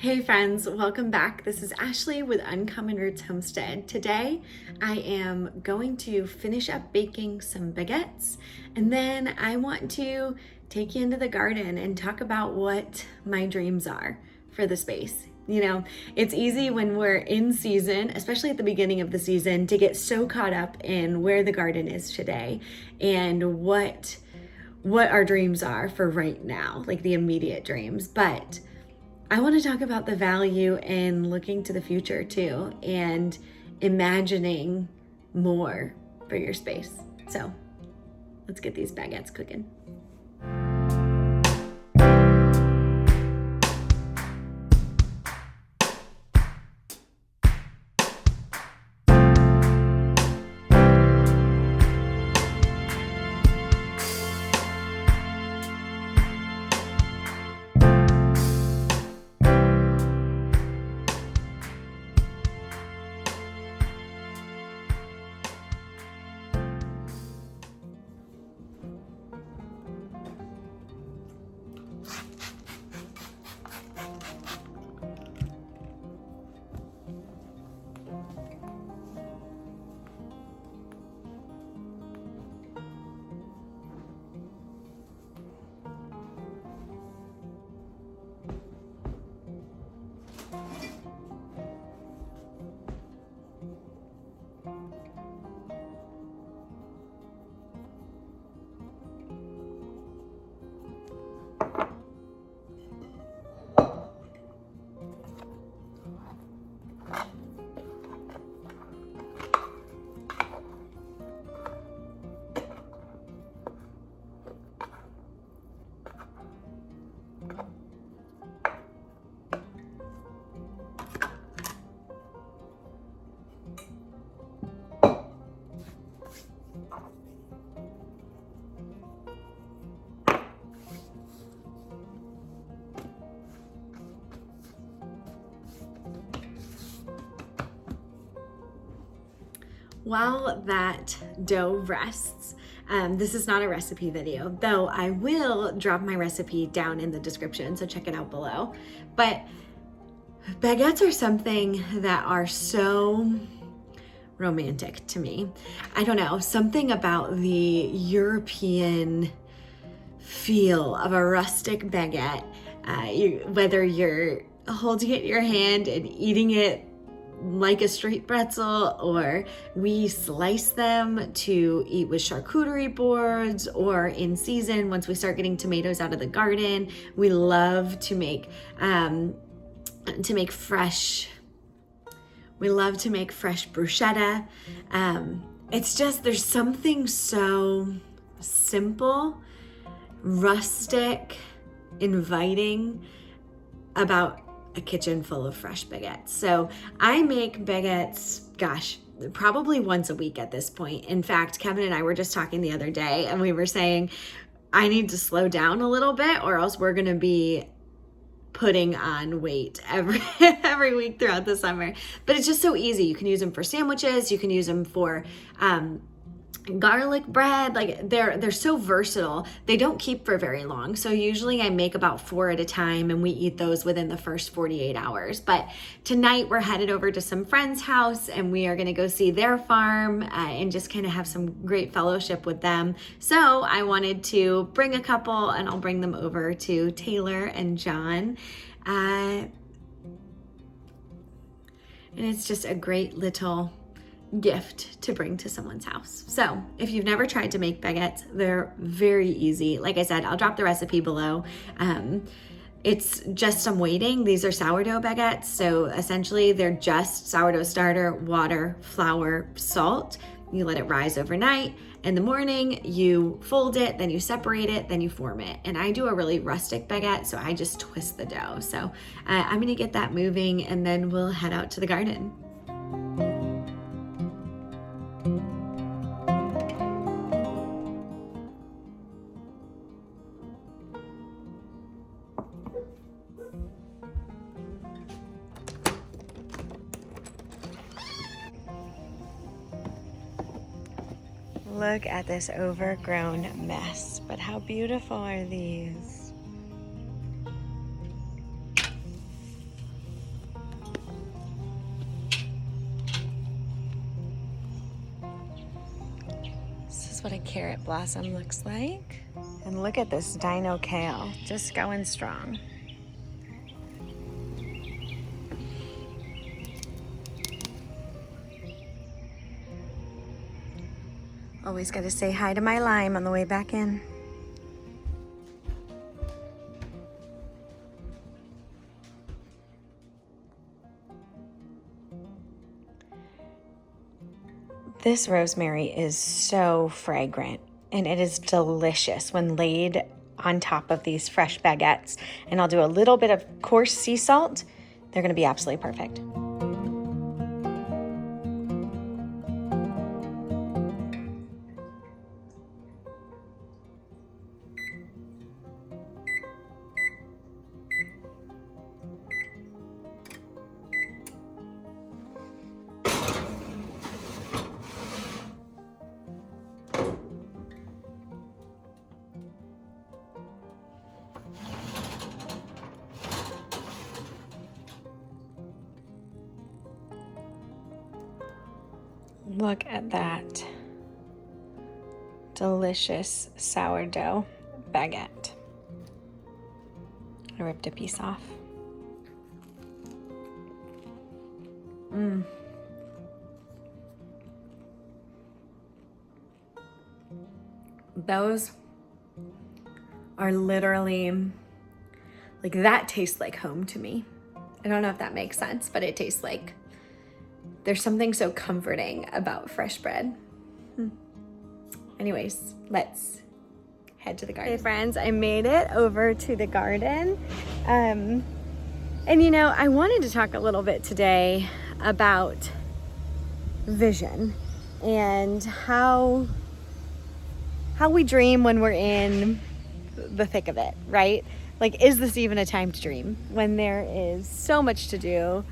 Hey friends, welcome back. This is Ashley with Uncommon Roots Homestead. Today I am going to finish up baking some baguettes, and then I want to take you into the garden and talk about what my dreams are for the space. You know, it's easy when we're in season, especially at the beginning of the season, to get so caught up in where the garden is today and what our dreams are for right now, like the immediate dreams. But I want to talk about the value in looking to the future too and imagining more for your space. So let's get these baguettes cooking. While that dough rests, this is not a recipe video, though I will drop my recipe down in the description, so check it out below. But baguettes are something that are so romantic to me. I don't know, something about the European feel of a rustic baguette, whether you're holding it in your hand and eating it like a street pretzel, or we slice them to eat with charcuterie boards, or in season, once we start getting tomatoes out of the garden, we love to make fresh bruschetta. It's just, there's something so simple, rustic, inviting about a kitchen full of fresh baguettes. So I make baguettes, gosh, probably once a week at this point. In fact, Kevin and I were just talking the other day, and we were saying, I need to slow down a little bit, or else we're gonna be putting on weight every week throughout the summer. But it's just so easy. You can use them for sandwiches, you can use them for garlic bread. Like they're so versatile. They don't keep for very long, so usually I make about 4 at a time, and we eat those within the first 48 hours. But tonight we're headed over to some friend's house, and we are going to go see their farm and just kind of have some great fellowship with them. So I wanted to bring a couple, and I'll bring them over to Taylor and John, and it's just a great little gift to bring to someone's house. So if you've never tried to make baguettes, they're very easy. Like I said, I'll drop the recipe below. It's just some waiting. These are sourdough baguettes. So essentially they're just sourdough starter, water, flour, salt. You let it rise overnight. In the morning, you fold it, then you separate it, then you form it. And I do a really rustic baguette, so I just twist the dough. So I'm gonna get that moving, and then we'll head out to the garden. Look at this overgrown mess, but how beautiful are these? That's what a carrot blossom looks like. And look at this dino kale, just going strong. Always got to say hi to my lime on the way back in. This rosemary is so fragrant, and it is delicious when laid on top of these fresh baguettes. And I'll do a little bit of coarse sea salt. They're gonna be absolutely perfect. Look at that delicious sourdough baguette. I ripped a piece off. Those are literally, like, that tastes like home to me. I don't know if that makes sense, but it tastes like there's something so comforting about fresh bread. Anyways, let's head to the garden. Hey friends, I made it over to the garden. And you know, I wanted to talk a little bit today about vision and how we dream when we're in the thick of it, right? Like, is this even a time to dream when there is so much to do?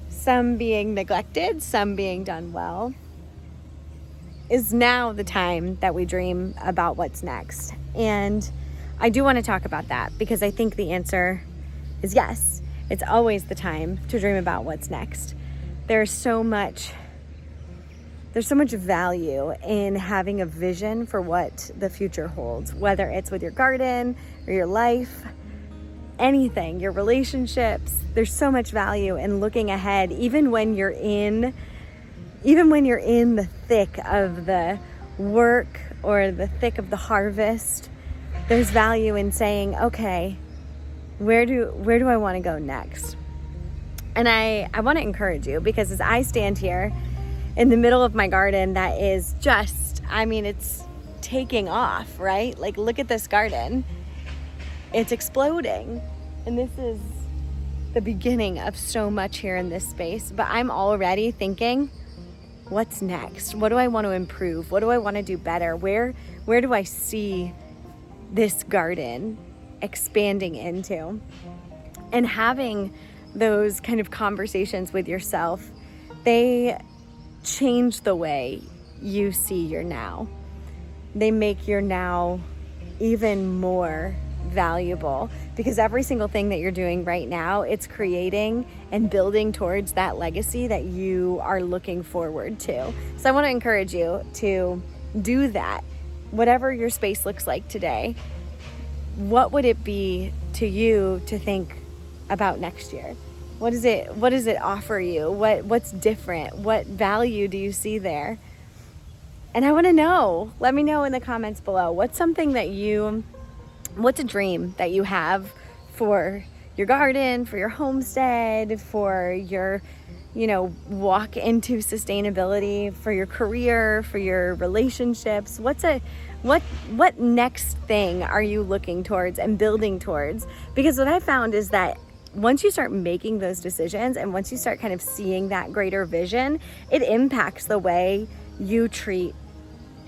Some being neglected, some being done well. Is now the time that we dream about what's next? And I do want to talk about that because I think the answer is yes. It's always the time to dream about what's next. There's so much value in having a vision for what the future holds, whether it's with your garden or your life, anything, your relationships. There's so much value in looking ahead, even when you're in the thick of the work or the thick of the harvest. There's value in saying, okay, where do I want to go next? And I want to encourage you, because as I stand here in the middle of my garden that is just, it's taking off, right? Like, look at this garden. It's exploding. And this is the beginning of so much here in this space. But I'm already thinking, what's next? What do I want to improve? What do I want to do better? Where do I see this garden expanding into? And having those kind of conversations with yourself, they change the way you see your now. They make your now even more valuable, because every single thing that you're doing right now, it's creating and building towards that legacy that you are looking forward to. So I want to encourage you to do that. Whatever your space looks like today, what would it be to you to think about next year? What does it offer you? What's different? What value do you see there? And I want to know. Let me know in the comments below. What's a dream that you have for your garden, for your homestead, for your, walk into sustainability, for your career, for your relationships? What next thing are you looking towards and building towards? Because what I found is that once you start making those decisions and once you start kind of seeing that greater vision, it impacts the way you treat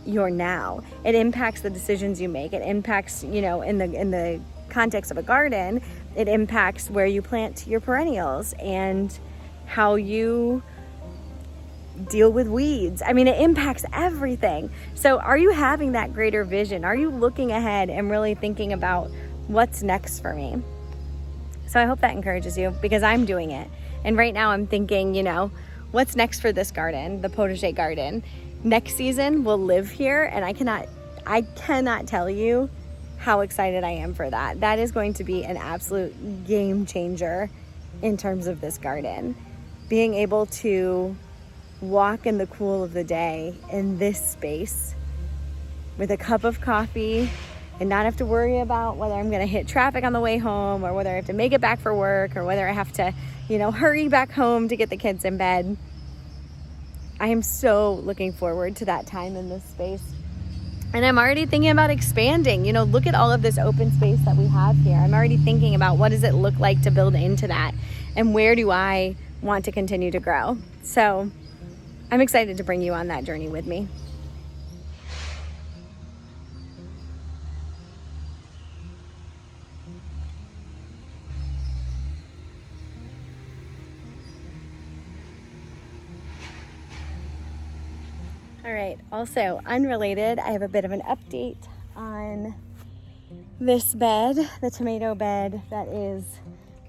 your now. It impacts the decisions you make. It impacts, in the context of a garden, it impacts where you plant your perennials and how you deal with weeds. It impacts everything. So are you having that greater vision? Are you looking ahead and really thinking about what's next for me? So I hope that encourages you, because I'm doing it. And right now I'm thinking, what's next for this garden, the potager garden? Next season we'll live here, and I cannot I cannot tell you how excited I am for that. That is going to be an absolute game changer in terms of this garden. Being able to walk in the cool of the day in this space with a cup of coffee and not have to worry about whether I'm gonna hit traffic on the way home or whether I have to make it back for work or whether I have to, hurry back home to get the kids in bed. I am so looking forward to that time in this space. And I'm already thinking about expanding. Look at all of this open space that we have here. I'm already thinking about what does it look like to build into that and where do I want to continue to grow. So I'm excited to bring you on that journey with me. All right, also unrelated, I have a bit of an update on this bed, the tomato bed that is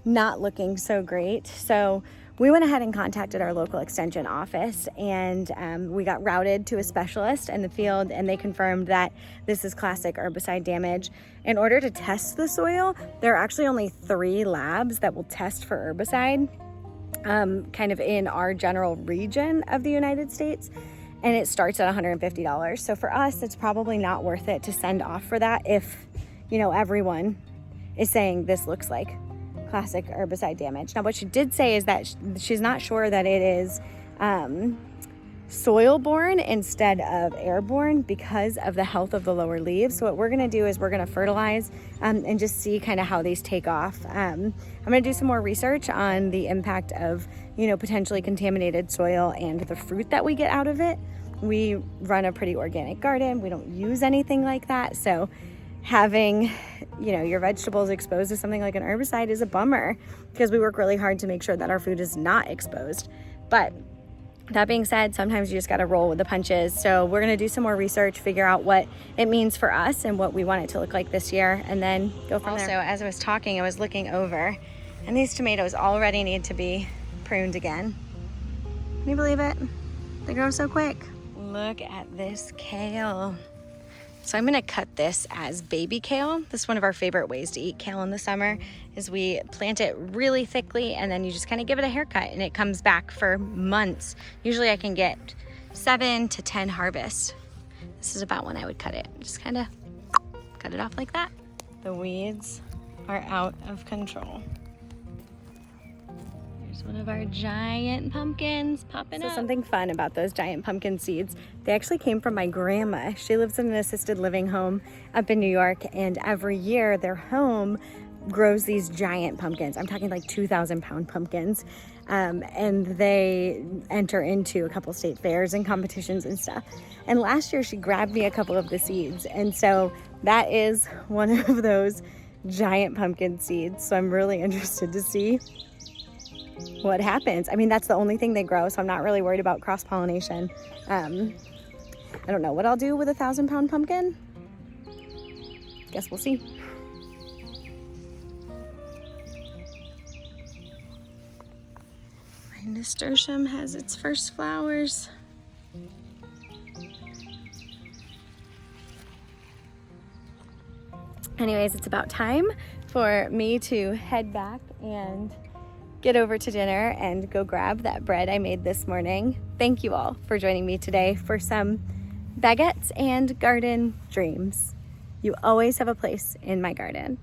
not looking so great. So we went ahead and contacted our local extension office and we got routed to a specialist in the field, and they confirmed that this is classic herbicide damage. In order to test the soil, there are actually only 3 labs that will test for herbicide kind of in our general region of the United States. And it starts at $150. So for us, it's probably not worth it to send off for that if, everyone is saying this looks like classic herbicide damage. Now, what she did say is that she's not sure that it is soil-borne instead of airborne because of the health of the lower leaves. So what we're gonna do is we're gonna fertilize and just see kind of how these take off. I'm gonna do some more research on the impact of, potentially contaminated soil and the fruit that we get out of it. We run a pretty organic garden. We don't use anything like that. So having, your vegetables exposed to something like an herbicide is a bummer because we work really hard to make sure that our food is not exposed. But that being said, sometimes you just got to roll with the punches. So we're going to do some more research, figure out what it means for us and what we want it to look like this year, and then go from there. Also, as I was talking, I was looking over, and these tomatoes already need to be pruned again. Can you believe it? They grow so quick. Look at this kale. So I'm gonna cut this as baby kale. This is one of our favorite ways to eat kale in the summer, is we plant it really thickly and then you just kind of give it a haircut and it comes back for months. Usually I can get 7 to 10 harvests. This is about when I would cut it. Just kind of cut it off like that. The weeds are out of control. Here's one of our giant pumpkins popping up. So something fun about those giant pumpkin seeds, they actually came from my grandma. She lives in an assisted living home up in New York, and every year their home grows these giant pumpkins. I'm talking like 2,000-pound pumpkins. And they enter into a couple state fairs and competitions and stuff. And last year she grabbed me a couple of the seeds. And so that is one of those giant pumpkin seeds. So I'm really interested to see what happens. I mean, that's the only thing they grow, so I'm not really worried about cross-pollination. I don't know what I'll do with a 1,000-pound pumpkin. Guess we'll see. My nasturtium has its first flowers. Anyways, it's about time for me to head back and get over to dinner and go grab that bread I made this morning. Thank you all for joining me today for some baguettes and garden dreams. You always have a place in my garden.